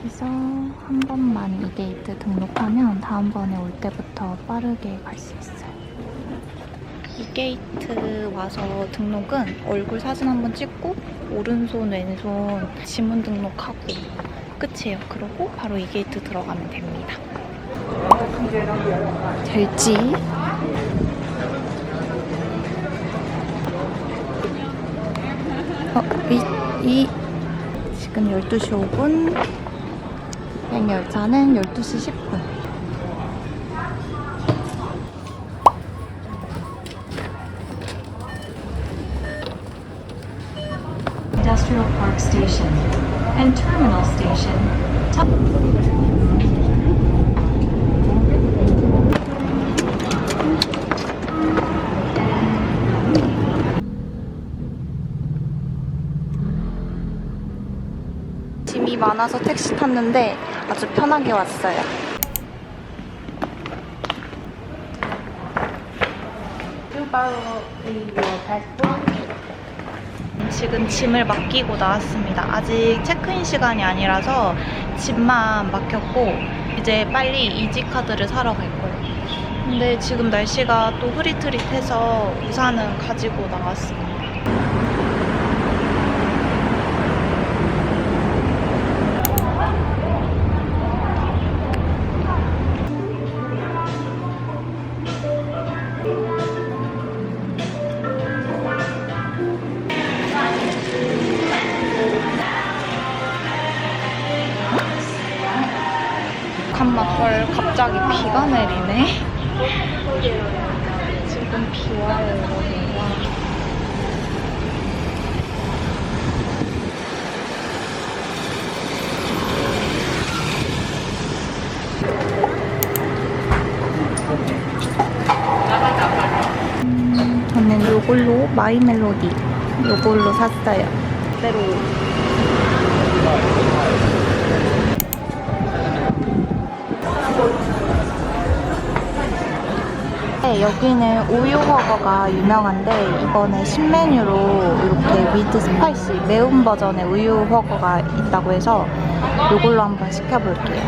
여기서 한 번만 이게이트 등록하면 다음번에 올 때부터 빠르게 갈 수 있어요. 이게이트 와서 등록은 얼굴 사진 한번 찍고 오른손 왼손 지문 등록하고 끝이에요. 그러고 바로 이게이트 들어가면 됩니다. 될지? 지금 12시 5분, 비행 열차는 12시 10분. Industrial Park Station and Terminal Station. 짐이 많아서 택시 탔는데 아주 편하게 왔어요. 지금 짐을 맡기고 나왔습니다. 아직 체크인 시간이 아니라서 짐만 맡겼고 이제 빨리 이지카드를 사러 갈 거예요. 근데 지금 날씨가 또 흐릿흐릿해서 우산은 가지고 나왔습니다. 잠깐만, 헐, 갑자기 비가 내리네. 지금 비 와요, 여러분. 와. 저는 요걸로 마이 멜로디 요걸로 샀어요. 그대로. 네, 여기는 우유 버거가 유명한데 이번에 신메뉴로 이렇게 위드 스파이시 매운 버전의 우유 버거가 있다고 해서 이걸로 한번 시켜볼게요.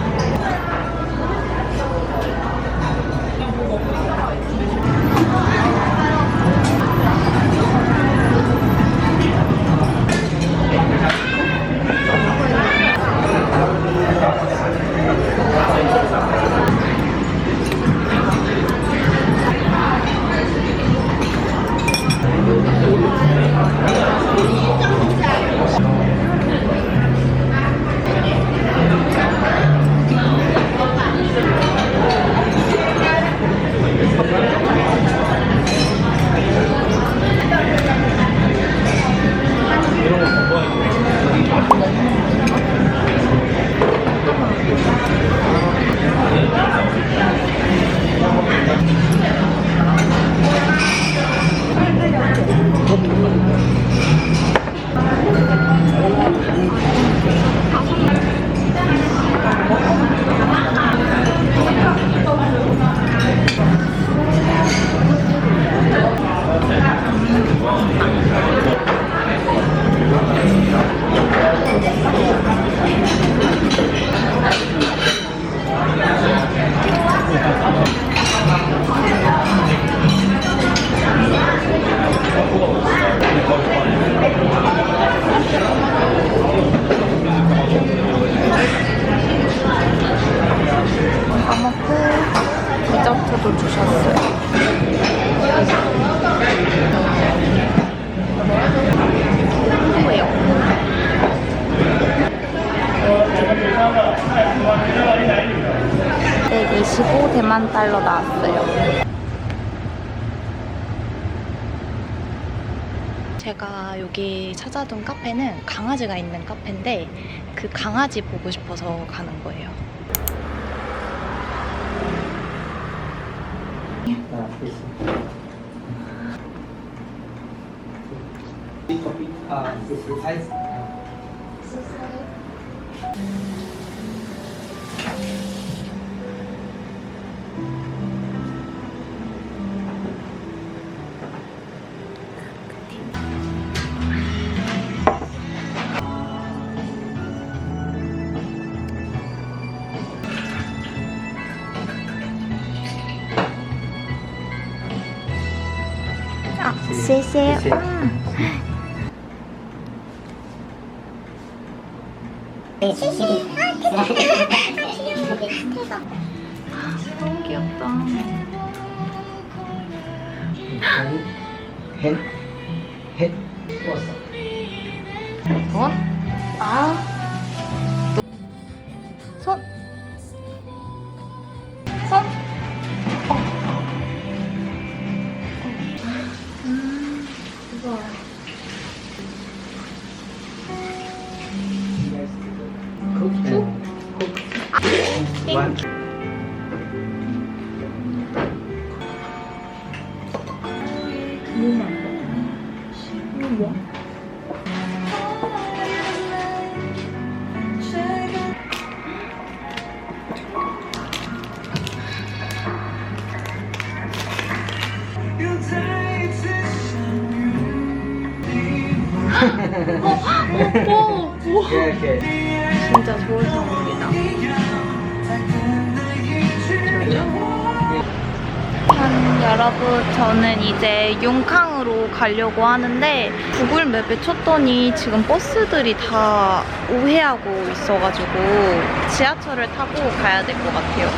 디저트도 주셨어요. 뭐예요? 네, 25대만 달러 나왔어요. 제가 여기 찾아둔 카페는 강아지가 있는 카페인데 그 강아지 보고 싶어서 가는 거예요. 谢谢。너무 귀엽다. 손? 아. 손? 손? 이거. One. Okay, okay. 진짜 좋은 선물이다. 여러분, 저는 이제 용캉으로 가려고 하는데 구글 맵에 쳤더니 지금 버스들이 다 우회하고 있어가지고 지하철을 타고 가야 될 것 같아요.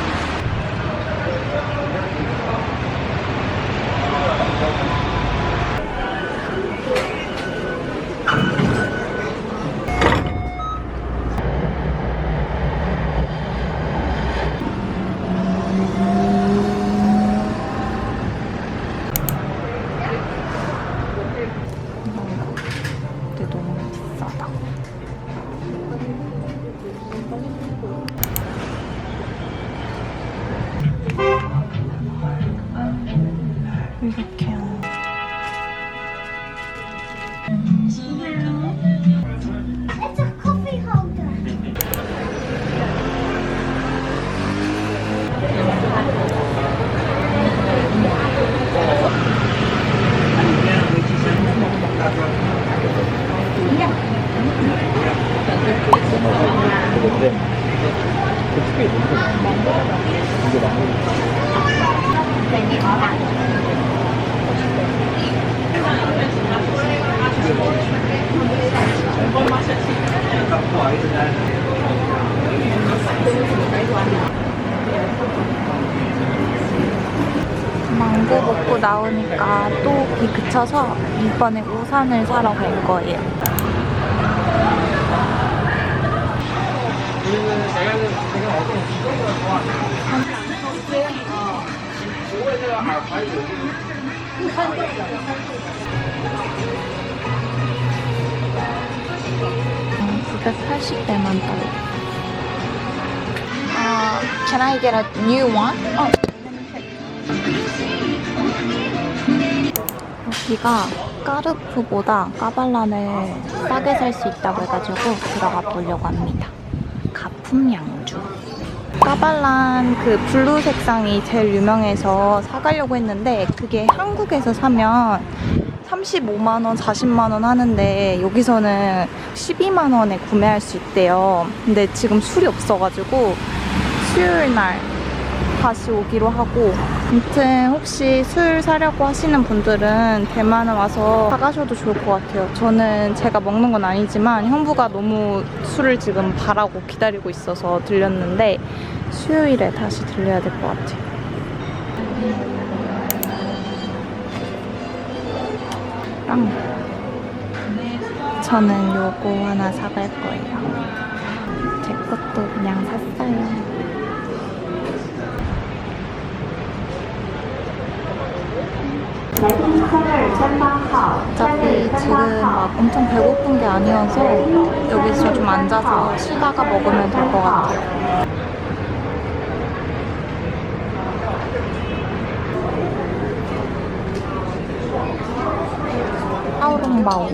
근데 너무 비싸다. 이렇게요. It's a coffee holder. 망고 먹고 나오니까 또 비 그쳐서 이번에 우산을 사러 갈 거예요. 어, 980대만 달러. Can I get a new one? 여기가 까르푸보다 까발란을 싸게 살 수 있다고 해가지고 들어가 보려고 합니다. 가품 양주. 까발란 그 블루 색상이 제일 유명해서 사가려고 했는데 그게 한국에서 사면 35만원, 40만원 하는데 여기서는 12만원에 구매할 수 있대요. 근데 지금 술이 없어가지고 수요일 날 다시 오기로 하고, 아무튼 혹시 술 사려고 하시는 분들은 대만에 와서 사가셔도 좋을 것 같아요. 저는 제가 먹는 건 아니지만 형부가 너무 술을 지금 바라고 기다리고 있어서 들렸는데 수요일에 다시 들려야 될 것 같아요. 저는 요거 하나 사갈 거예요. 제 것도 그냥 샀어요. 어차피 지금 막 엄청 배고픈 게 아니어서 여기서 좀 앉아서 쉬다가 먹으면 될 것 같아요. 샤오롱바오.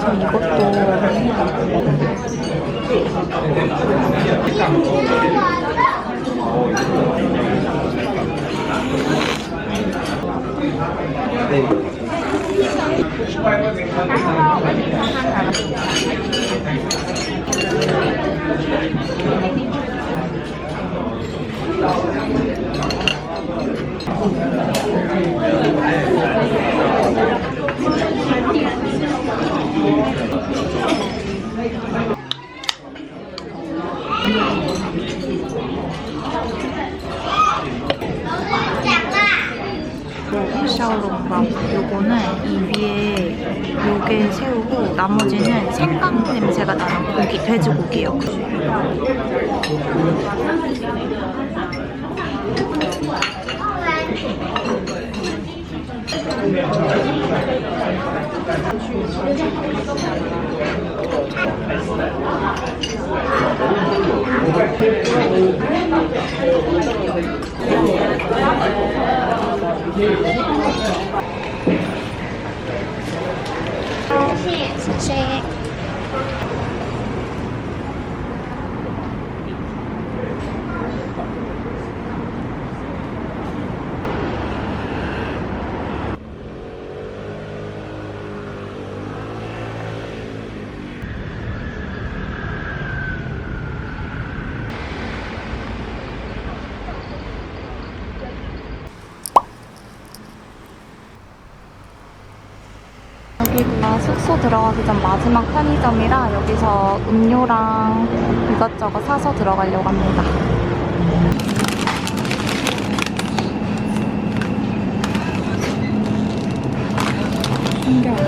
저 이것도 샤오롱바오. 요거는 이 위에 요게 새우고 나머지는 생강 냄새가 나는 고기, 돼지고기예요. 여기가 숙소 들어가기 전 마지막 편의점이라 여기서 음료랑 이것저것 사서 들어가려고 합니다. 신기하다.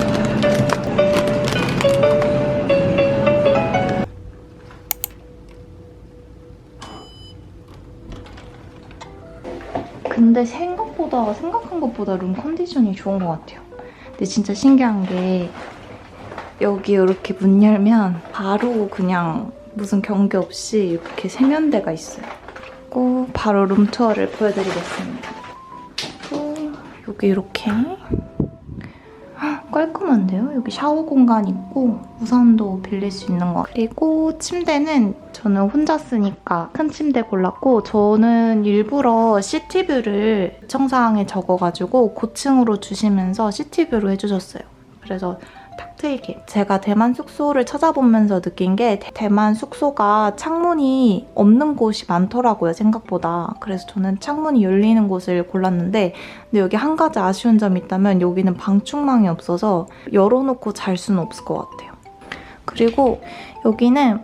근데 생각한 것보다 룸 컨디션이 좋은 것 같아요. 근데 진짜 신기한 게 여기 이렇게 문 열면 바로 그냥 무슨 경계 없이 이렇게 세면대가 있어요. 그리고 바로 룸투어를 보여드리겠습니다. 그리고 여기 이렇게 깔끔한데요? 여기 샤워 공간 있고 우산도 빌릴 수 있는 거. 그리고 침대는 저는 혼자 쓰니까 큰 침대 골랐고 저는 일부러 시티뷰를 청사항에 적어가지고 고층으로 주시면서 시티뷰로 해주셨어요. 그래서 탁 트이게. 제가 대만 숙소를 찾아보면서 느낀 게 대만 숙소가 창문이 없는 곳이 많더라고요, 생각보다. 그래서 저는 창문이 열리는 곳을 골랐는데 근데 여기 한 가지 아쉬운 점이 있다면 여기는 방충망이 없어서 열어놓고 잘 수는 없을 것 같아요. 그리고 여기는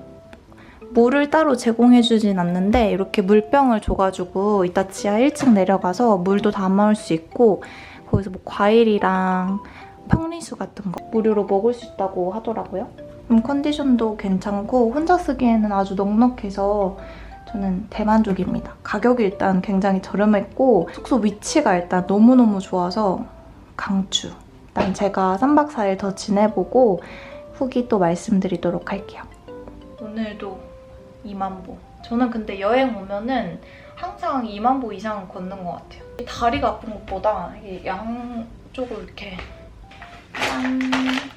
물을 따로 제공해주진 않는데 이렇게 물병을 줘가지고 이따 지하 1층 내려가서 물도 담아올 수 있고 거기서 뭐 과일이랑 팡리수 같은 거 무료로 먹을 수 있다고 하더라고요. 컨디션도 괜찮고 혼자 쓰기에는 아주 넉넉해서 저는 대만족입니다. 가격이 일단 굉장히 저렴했고 숙소 위치가 일단 너무너무 좋아서 강추. 일단 제가 3박 4일 더 지내보고 후기 또 말씀드리도록 할게요. 오늘도 2만 보. 저는 근데 여행 오면은 항상 2만 보 이상 걷는 것 같아요. 다리가 아픈 것보다 이게 양쪽으로 이렇게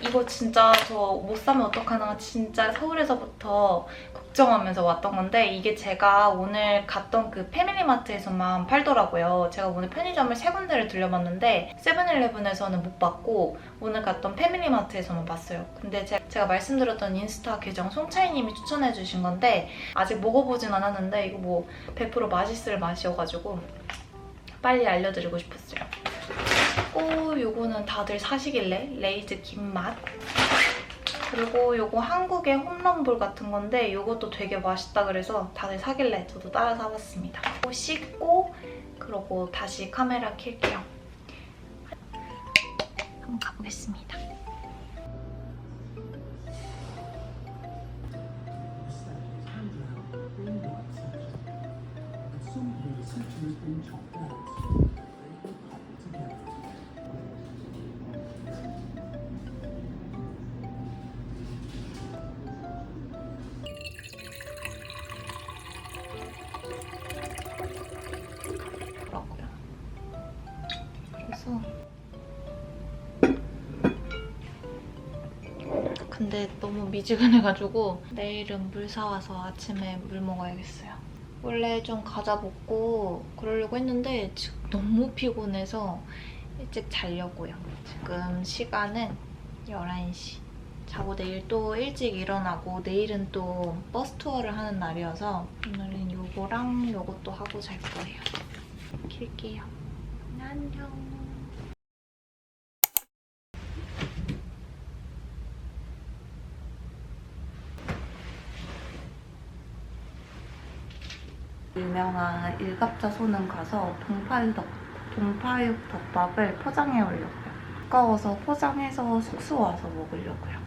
이거 진짜 저 못 사면 어떡하나 진짜 서울에서부터 걱정하면서 왔던 건데 이게 제가 오늘 갔던 그 패밀리마트에서만 팔더라고요. 제가 오늘 편의점을 3군데를 들려봤는데 세븐일레븐에서는 못 봤고 오늘 갔던 패밀리마트에서만 봤어요. 근데 제가 말씀드렸던 인스타 계정 송차이님이 추천해주신 건데 아직 먹어보진 않았는데 이거 뭐 100% 맛있을 맛이어가지고 빨리 알려드리고 싶었어요. 요거는 다들 사시길래 레이즈 김맛. 그리고 요거 한국의 홈런볼 같은 건데 요것도 되게 맛있다 그래서 다들 사길래 저도 따라 사봤습니다. 씻고 그러고 다시 카메라 켤게요. 한번 가보겠습니다. 그래서 근데 너무 미지근해가지고 내일은 물 사와서 아침에 물 먹어야겠어요. 원래 좀 과자 먹고 그러려고 했는데 지금 너무 피곤해서 일찍 자려고요. 지금 시간은 11시. 자고 내일 또 일찍 일어나고 내일은 또 버스 투어를 하는 날이어서 오늘은 요거랑 요것도 하고 잘 거예요. 킬게요. 안녕. 유명한 일갑자 소는 가서 동파육 덮밥을 포장해 오려고요. 아까워서 포장해서 숙소 와서 먹으려고요.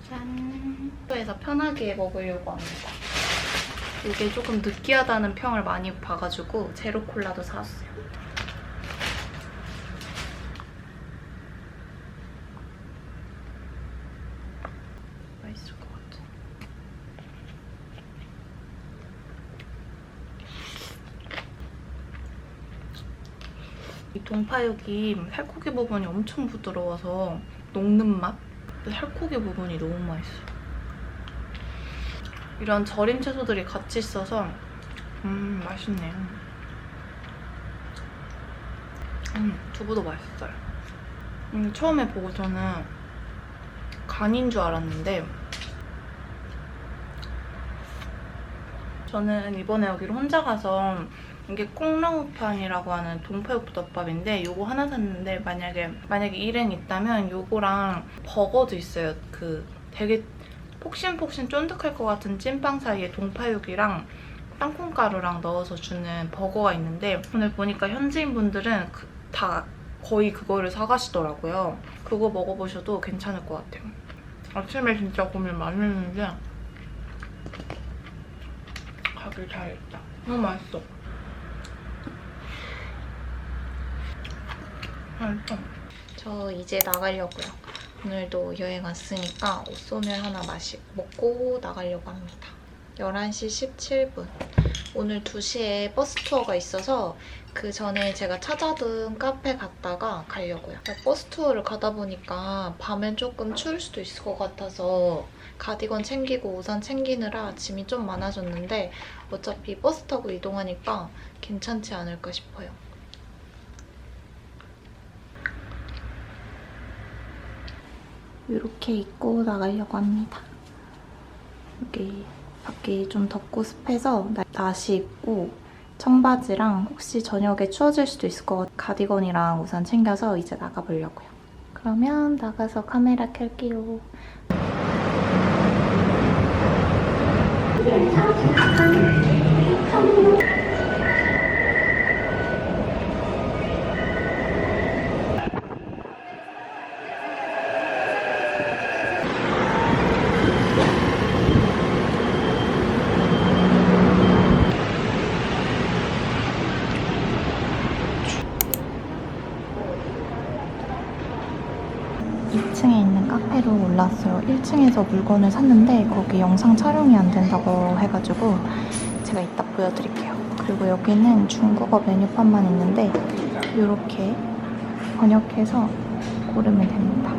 짠! 숙소에서 편하게 먹으려고 합니다. 이게 조금 느끼하다는 평을 많이 봐가지고 제로 콜라도 사왔어요. 맛있을 것 같아. 이 동파육이 살코기 부분이 엄청 부드러워서 녹는 맛? 살코기 부분이 너무 맛있어요. 이런 절임 채소들이 같이 있어서 맛있네요. 두부도 맛있어요. 처음에 보고서는 간인 줄 알았는데 저는 이번에 여기로 혼자 가서 이게 콩나물판이라고 하는 동파육 덮밥인데 요거 하나 샀는데 만약에 일행 있다면 요거랑 버거도 있어요. 그 되게 폭신폭신 쫀득할 것 같은 찐빵 사이에 동파육이랑 땅콩가루랑 넣어서 주는 버거가 있는데 오늘 보니까 현지인 분들은 다 거의 그거를 사가시더라고요. 그거 먹어보셔도 괜찮을 것 같아요. 아침에 진짜 고민 많이 했는데 가길 잘했다. 너무 맛있어. 맛있어. 저 이제 나가려고요. 오늘도 여행 왔으니까 옷소면 하나 먹고 나가려고 합니다. 11시 17분. 오늘 2시에 버스 투어가 있어서 그 전에 제가 찾아둔 카페 갔다가 가려고요. 버스 투어를 가다 보니까 밤엔 조금 추울 수도 있을 것 같아서 가디건 챙기고 우산 챙기느라 짐이 좀 많아졌는데 어차피 버스 타고 이동하니까 괜찮지 않을까 싶어요. 이렇게 입고 나가려고 합니다. 여기 밖이 좀 덥고 습해서 나시 입고 청바지랑 혹시 저녁에 추워질 수도 있을 것 같아 가디건이랑 우산 챙겨서 이제 나가보려고요. 그러면 나가서 카메라 켤게요. 카페로 올랐어요. 1층에서 물건을 샀는데 거기 영상 촬영이 안 된다고 해가지고 제가 이따 보여드릴게요. 그리고 여기는 중국어 메뉴판만 있는데 이렇게 번역해서 고르면 됩니다.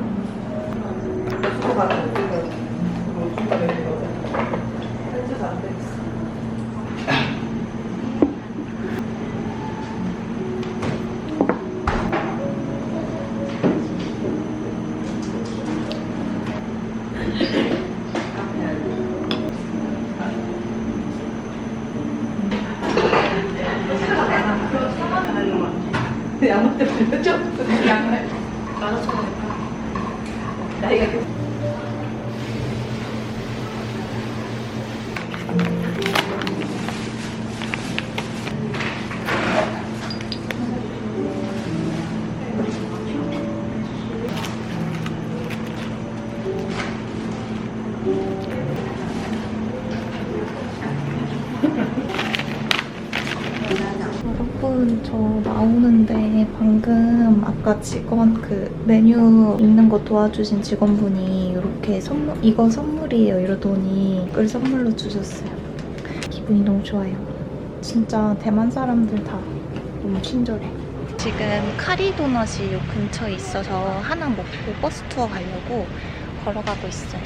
양말 때문에 좀 양말 나눠서 나이가 여러분, 저 나오는데 방금 아까 직원 메뉴 읽는 거 도와주신 직원분이 이렇게 이거 선물이에요 이러더니 이걸 선물로 주셨어요. 기분이 너무 좋아요. 진짜 대만 사람들 다 너무 친절해. 지금 카리도넛이 요 근처에 있어서 하나 먹고 버스 투어 가려고 걸어가고 있어요.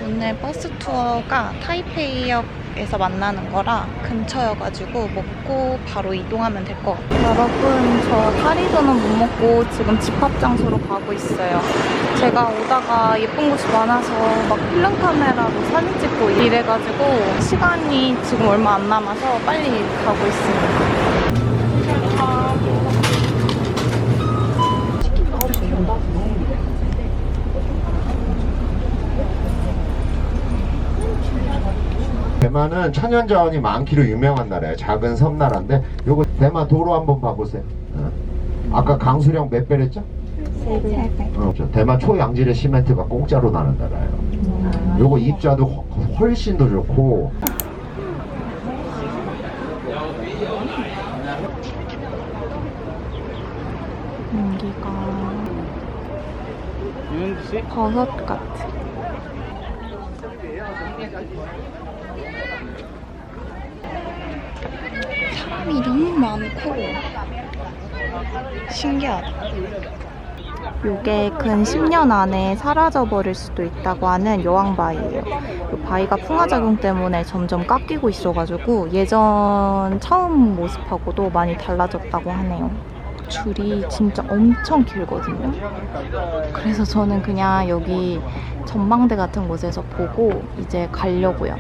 오늘 버스 투어가 타이페이역에서 만나는 거라 근처여가지고 먹고 바로 이동하면 될 것 같아요. 여러분, 저 카리도넛 못 먹고 지금 집합 장소로 가고 있어요. 제가 오다가 예쁜 곳이 많아서 막 필름 카메라로 사진 찍고 이래가지고 시간이 지금 얼마 안 남아서 빨리 가고 있습니다. 대만은 천연자원이 많기로 유명한 나라예요. 작은 섬나라인데 요거 대만 도로 한번 봐보세요. 아까 강수량 몇 배랬죠? 3배. 대만 초양질의 시멘트가 공짜로 나는 나라예요. 요거 입자도 훨씬 더 좋고. 여기가 버섯 같아. 사람이 너무 많고 신기하다. 이게 근 10년 안에 사라져버릴 수도 있다고 하는 여왕바위예요. 이 바위가 풍화작용 때문에 점점 깎이고 있어가지고 예전 처음 모습하고도 많이 달라졌다고 하네요. 줄이 진짜 엄청 길거든요. 그래서 저는 그냥 여기 전망대 같은 곳에서 보고 이제 가려고요.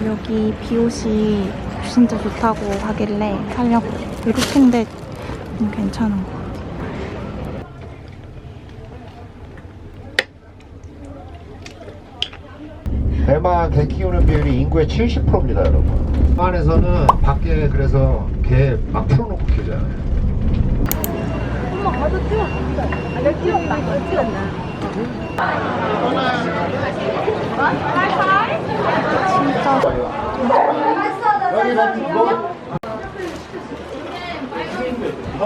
여기 비옷이 진짜 좋다고 하길래 살려고. 이렇게인데 괜찮은 것 같아요. 대만 개 키우는 비율이 인구의 70%입니다, 여러분. 대만에서는 밖에 그래서 개 막 풀어놓고 키우잖아요. 엄마 가서 찍었습니다. 내가 찍었다.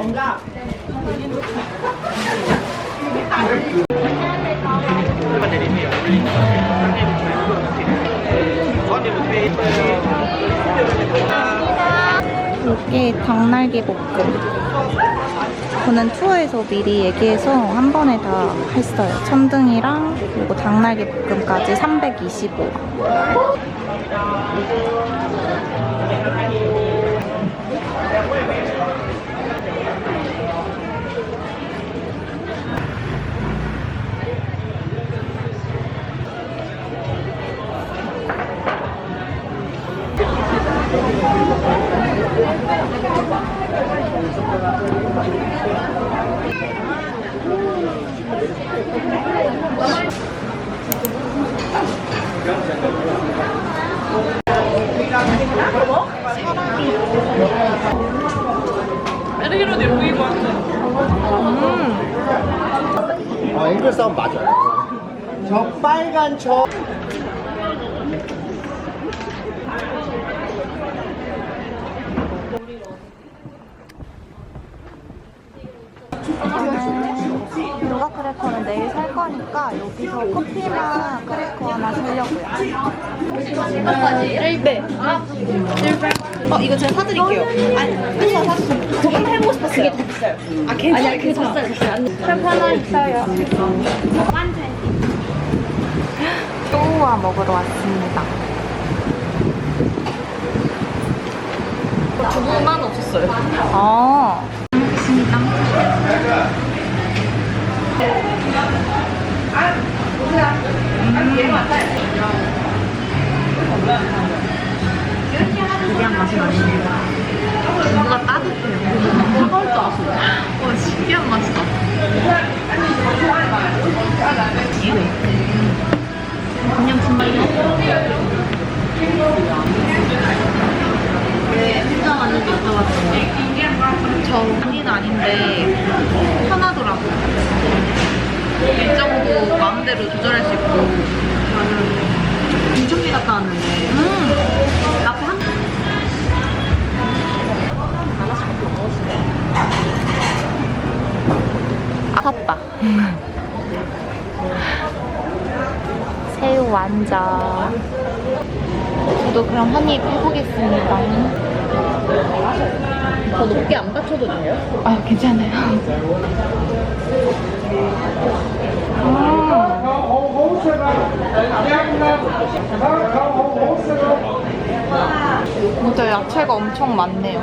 진짜 이게 닭날개 볶음. 저는 투어에서 미리 얘기해서 한 번에 다 했어요. 천등이랑 그리고 닭날개 볶음까지 325. 앵글 싸움 맞아요. 저 빨간 저. 누가 크래커는 내일 살 거니까 여기서 커피나 크래커 하나 사려고요. 네. 이거 제가 사드릴게요. 아니, 사주세요. 저 한번 해보고 싶었어요. 그게 됐어요. 아, 괜찮아요. 아니, 그게 졌어요. 크래커 하나 있어요. 또우와 먹으러 왔습니다. 두부만 없었어요. 잘 먹겠습니다. 특이한 맛이 나십니다. 두부가 따뜻해요. 뜨거울 줄 아시죠? 신기한 맛이다. 그냥 분말이 혼자 왔는데 여쭤봤더니 저 언니는 아닌데 편하더라고요. 일정도 마음대로 조절할 수 있고 저는 그럼 한입 해보겠습니다. 더 높게 안 받쳐도 돼요? 아, 괜찮아요. 진짜 야채가 엄청 많네요.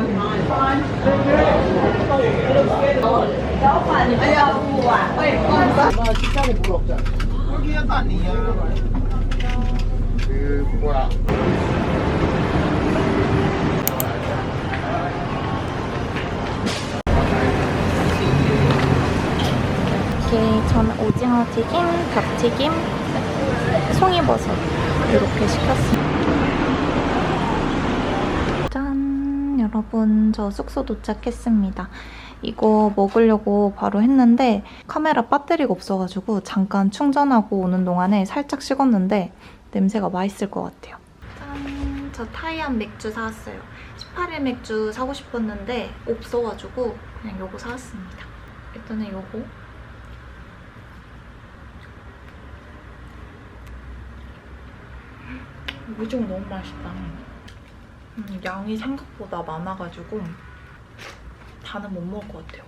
이렇게 저는 오징어 튀김, 닭튀김, 송이버섯 이렇게 시켰습니다. 짠! 여러분, 저 숙소 도착했습니다. 이거 먹으려고 바로 했는데 카메라 배터리가 없어가지고 잠깐 충전하고 오는 동안에 살짝 식었는데 냄새가 맛있을 것 같아요. 짠! 저 타이안 맥주 사왔어요. 18일 맥주 사고 싶었는데 없어가지고 그냥 요거 사왔습니다. 일단은 요거 오징어 너무 맛있다. 양이 생각보다 많아가지고 다는 못 먹을 것 같아요.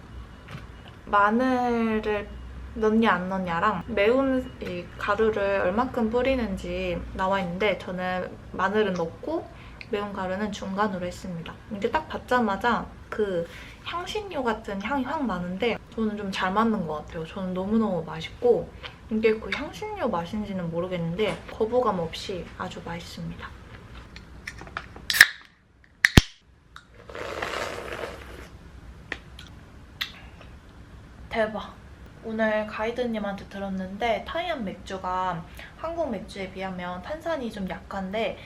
마늘을 넣냐 안 넣냐랑 매운 이 가루를 얼만큼 뿌리는지 나와 있는데 저는 마늘은 넣고 매운 가루는 중간으로 했습니다. 이게 딱 받자마자 그 향신료 같은 향이 확 나는데 저는 좀 잘 맞는 것 같아요. 저는 너무너무 맛있고 이게 그 향신료 맛인지는 모르겠는데 거부감 없이 아주 맛있습니다. 대박! 오늘 가이드님한테 들었는데 타이안 맥주가 한국 맥주에 비하면 탄산이 좀 약한데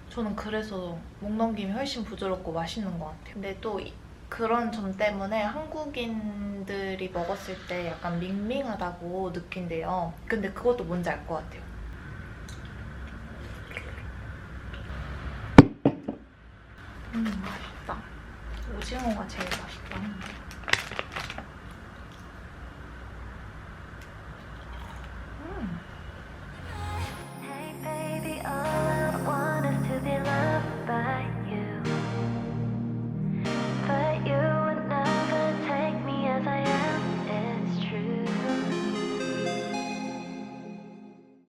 저는 그래서 목 넘김이 훨씬 부드럽고 맛있는 것 같아요. 근데 또 그런 점 때문에 한국인들이 먹었을 때 약간 밍밍하다고 느낀대요. 근데 그것도 뭔지 알 것 같아요. 맛있다. 오징어가 제일 맛있다.